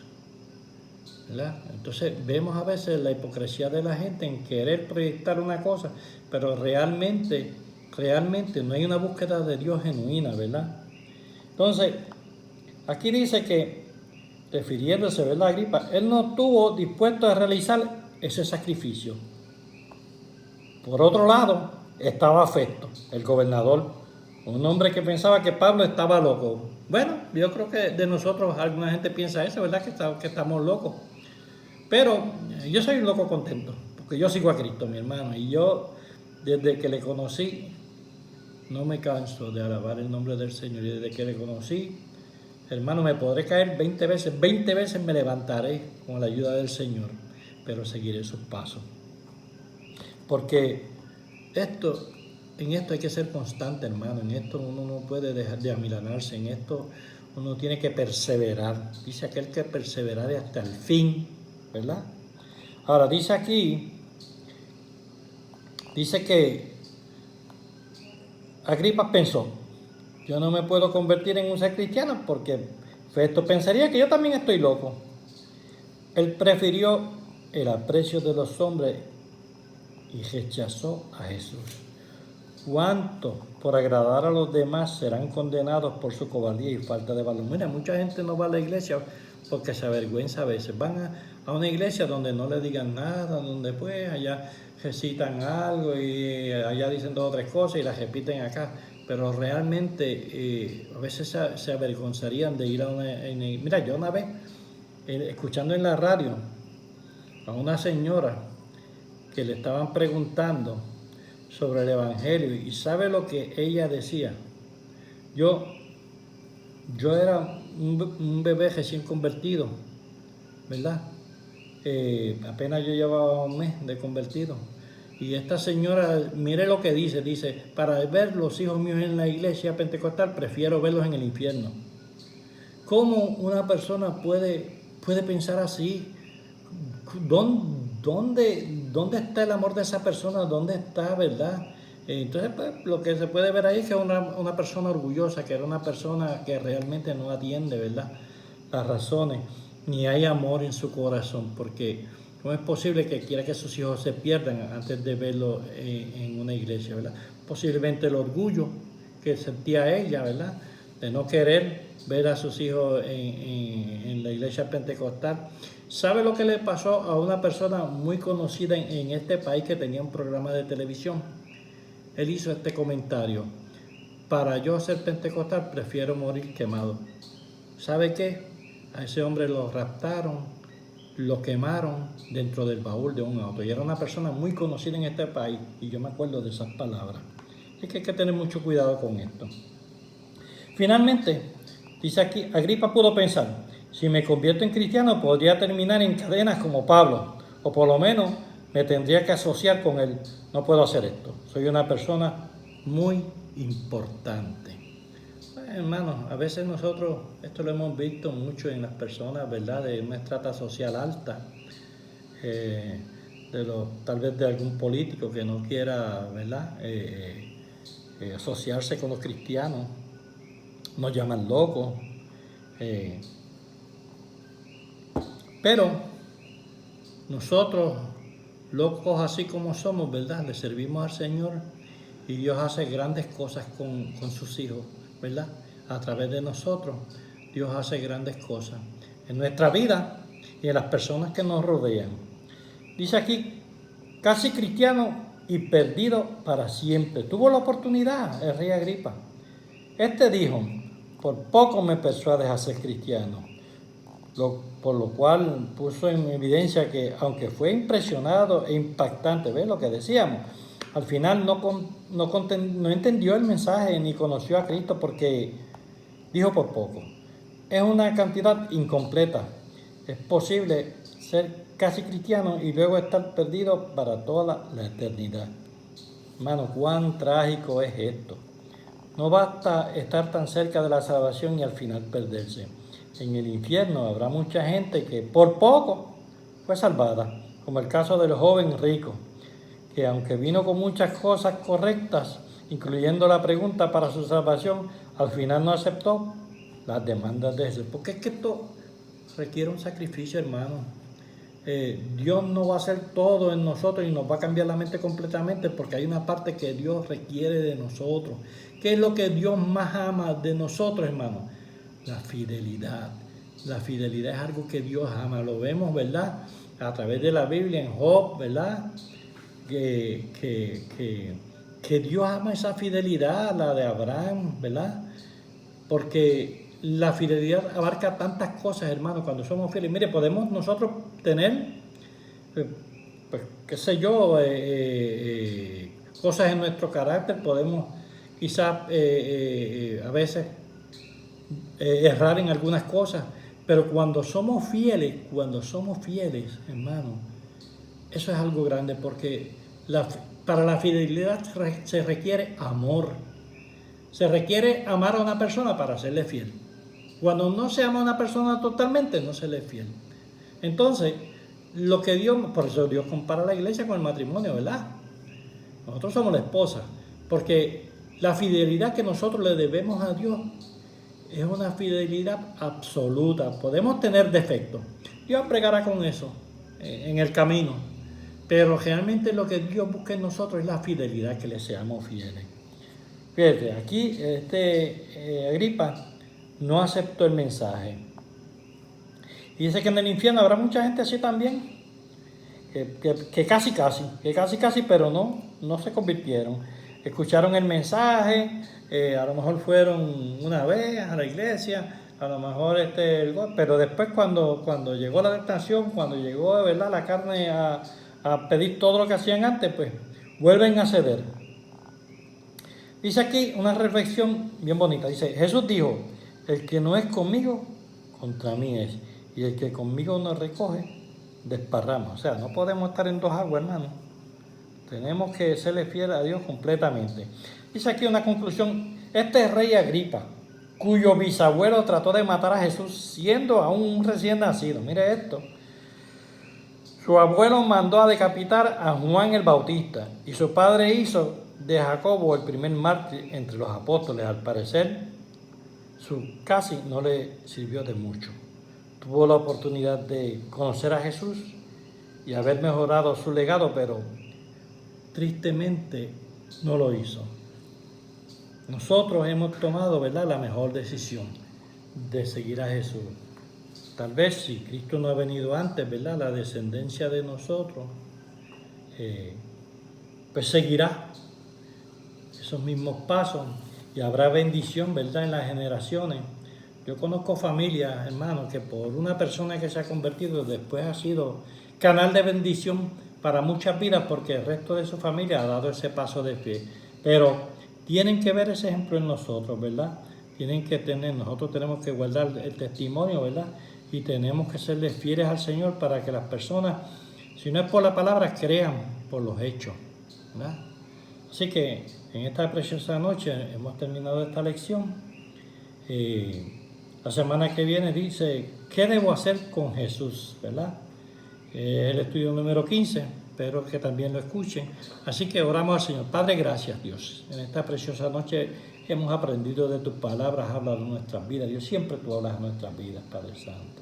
¿verdad? Entonces vemos a veces la hipocresía de la gente en querer proyectar una cosa, pero realmente no hay una búsqueda de Dios genuina, ¿verdad? Entonces, aquí dice que, refiriéndose, ¿verdad, Agripa? Él no estuvo dispuesto a realizar ese sacrificio. Por otro lado, estaba Festo, el gobernador, un hombre que pensaba que Pablo estaba loco. Bueno, yo creo que de nosotros alguna gente piensa eso, ¿verdad? Que estamos locos. Pero yo soy un loco contento, porque yo sigo a Cristo, mi hermano, y yo desde que le conocí no me canso de alabar el nombre del Señor, y desde que le conocí, hermano, me podré caer 20 veces me levantaré con la ayuda del Señor, pero seguiré sus pasos. Porque en esto hay que ser constante, hermano, en esto uno no puede dejar de amilanarse, en esto uno tiene que perseverar. Dice aquel que perseverare hasta el fin, ¿verdad? Ahora, dice aquí, dice que Agripa pensó, yo no me puedo convertir en un ser cristiano porque Festo pensaría que yo también estoy loco. Él prefirió el aprecio de los hombres y rechazó a Jesús. ¿Cuántos por agradar a los demás serán condenados por su cobardía y falta de valor? Mira, mucha gente no va a la iglesia porque se avergüenza a veces. Van a una iglesia donde no le digan nada, donde pues allá recitan algo y allá dicen dos o tres cosas y las repiten acá. Pero realmente a veces se avergonzarían de ir a una... Mira, yo una vez, escuchando en la radio a una señora que le estaban preguntando sobre el Evangelio y sabe lo que ella decía. Yo era un bebé recién convertido, ¿verdad? Apenas yo llevaba un mes de convertido. Y esta señora, mire lo que dice, para ver los hijos míos en la iglesia pentecostal, prefiero verlos en el infierno. ¿Cómo una persona puede pensar así? ¿Dónde está el amor de esa persona? ¿Dónde está, verdad? Entonces, pues, lo que se puede ver ahí es que es una persona orgullosa, que era una persona que realmente no atiende, ¿verdad?, las razones, ni hay amor en su corazón, porque no es posible que quiera que sus hijos se pierdan antes de verlo en una iglesia, ¿verdad? Posiblemente el orgullo que sentía ella, ¿verdad?, de no querer ver a sus hijos en la iglesia pentecostal. ¿Sabe lo que le pasó a una persona muy conocida en este país que tenía un programa de televisión? Él hizo este comentario: para yo ser pentecostal prefiero morir quemado. ¿Sabe qué? A ese hombre lo raptaron, lo quemaron dentro del baúl de un auto. Y era una persona muy conocida en este país, y yo me acuerdo de esas palabras. Es que hay que tener mucho cuidado con esto. Finalmente, dice aquí, Agripa pudo pensar, si me convierto en cristiano podría terminar en cadenas como Pablo, o por lo menos me tendría que asociar con él. No puedo hacer esto, soy una persona muy importante. Bueno, hermanos, a veces nosotros, esto lo hemos visto mucho en las personas, ¿verdad?, de una estrata social alta, tal vez de algún político que no quiera, ¿verdad?, asociarse con los cristianos. Nos llaman locos, pero nosotros, locos así como somos, ¿verdad?, le servimos al Señor y Dios hace grandes cosas con sus hijos, ¿verdad? A través de nosotros, Dios hace grandes cosas en nuestra vida y en las personas que nos rodean. Dice aquí, casi cristiano y perdido para siempre. Tuvo la oportunidad el rey Agripa. Este dijo, por poco me persuades a ser cristiano, por lo cual puso en evidencia que, aunque fue impresionado e impactante, ¿ves lo que decíamos? Al final no entendió el mensaje ni conoció a Cristo porque Dijo por poco. Es una cantidad incompleta. Es posible ser casi cristiano y luego estar perdido para toda la eternidad. Hermano, cuán trágico es esto. No basta estar tan cerca de la salvación y al final perderse. En el infierno habrá mucha gente que por poco fue salvada, como el caso del joven rico, que aunque vino con muchas cosas correctas, incluyendo la pregunta para su salvación, al final no aceptó las demandas de Jesús. Porque es que esto requiere un sacrificio, hermano. Dios no va a hacer todo en nosotros y nos va a cambiar la mente completamente, porque hay una parte que Dios requiere de nosotros. ¿Qué es lo que Dios más ama de nosotros, hermano? La fidelidad. La fidelidad es algo que Dios ama. Lo vemos, ¿verdad? A través de la Biblia en Job, ¿verdad? Que Dios ama esa fidelidad, la de Abraham, ¿verdad? Porque la fidelidad abarca tantas cosas, hermano, cuando somos fieles. Mire, podemos nosotros tener, pues, qué sé yo, cosas en nuestro carácter, podemos quizás a veces errar en algunas cosas, pero cuando somos fieles, hermano, eso es algo grande, porque para la fidelidad se requiere amor. Se requiere amar a una persona para serle fiel. Cuando no se ama a una persona totalmente, no se le es fiel. Entonces, lo que Dios, por eso Dios compara la iglesia con el matrimonio, ¿verdad? Nosotros somos la esposa, porque la fidelidad que nosotros le debemos a Dios es una fidelidad absoluta. Podemos tener defectos. Dios bregará con eso en el camino. Pero realmente lo que Dios busca en nosotros es la fidelidad, que le seamos fieles. Fíjate, aquí Agripa no aceptó el mensaje. Y dice que en el infierno habrá mucha gente así también, que casi, pero no se convirtieron. Escucharon el mensaje, a lo mejor fueron una vez a la iglesia, a lo mejor pero después cuando llegó la tentación, cuando llegó, ¿verdad?, la carne a pedir todo lo que hacían antes, pues vuelven a ceder. Dice aquí una reflexión bien bonita. Dice, Jesús dijo, el que no es conmigo, contra mí es. Y el que conmigo no recoge, desparrama. O sea, no podemos estar en dos aguas, hermano. Tenemos que serle fiel a Dios completamente. Dice aquí una conclusión. Este rey Agripa, cuyo bisabuelo trató de matar a Jesús siendo aún un recién nacido. Mire esto. Su abuelo mandó a decapitar a Juan el Bautista y su padre hizo de Jacobo el primer mártir entre los apóstoles. Al parecer, su casi no le sirvió de mucho. Tuvo la oportunidad de conocer a Jesús y haber mejorado su legado, pero tristemente no lo hizo. Nosotros hemos tomado, ¿verdad?, la mejor decisión de seguir a Jesús. Tal vez si Cristo no ha venido antes, ¿verdad?, la descendencia de nosotros, pues seguirá esos mismos pasos y habrá bendición, ¿verdad?, en las generaciones. Yo conozco familias, hermanos, que por una persona que se ha convertido después ha sido canal de bendición para muchas vidas, porque el resto de su familia ha dado ese paso de fe. Pero tienen que ver ese ejemplo en nosotros, ¿verdad? Nosotros tenemos que guardar el testimonio, ¿verdad? Y tenemos que serles fieles al Señor para que las personas, si no es por la palabra, crean por los hechos, ¿verdad? Así que en esta preciosa noche hemos terminado esta lección. La semana que viene dice, ¿qué debo hacer con Jesús? ¿Verdad? El estudio número 15, espero que también lo escuchen. Así que oramos al Señor. Padre, gracias, Dios. En esta preciosa noche hemos aprendido de tus palabras, hablas de nuestras vidas. Dios, siempre tú hablas de nuestras vidas, Padre Santo.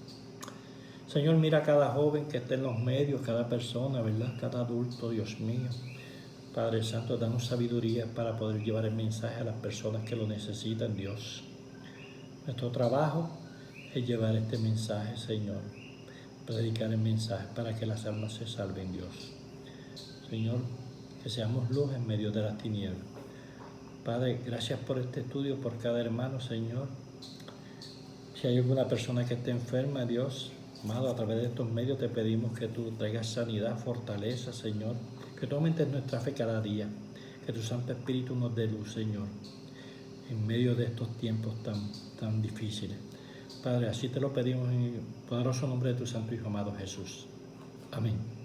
Señor, mira a cada joven que esté en los medios, cada persona, ¿verdad? Cada adulto, Dios mío. Padre Santo, danos sabiduría para poder llevar el mensaje a las personas que lo necesitan, Dios. Nuestro trabajo es llevar este mensaje, Señor. Predicar el mensaje para que las almas se salven, Dios. Señor, que seamos luz en medio de las tinieblas. Padre, gracias por este estudio, por cada hermano, Señor. Si hay alguna persona que esté enferma, Dios, amado, a través de estos medios te pedimos que tú traigas sanidad, fortaleza, Señor. Que tú aumentes nuestra fe cada día. Que tu Santo Espíritu nos dé luz, Señor. en medio de estos tiempos tan difíciles. Padre, así te lo pedimos en el poderoso nombre de tu Santo Hijo amado Jesús. Amén.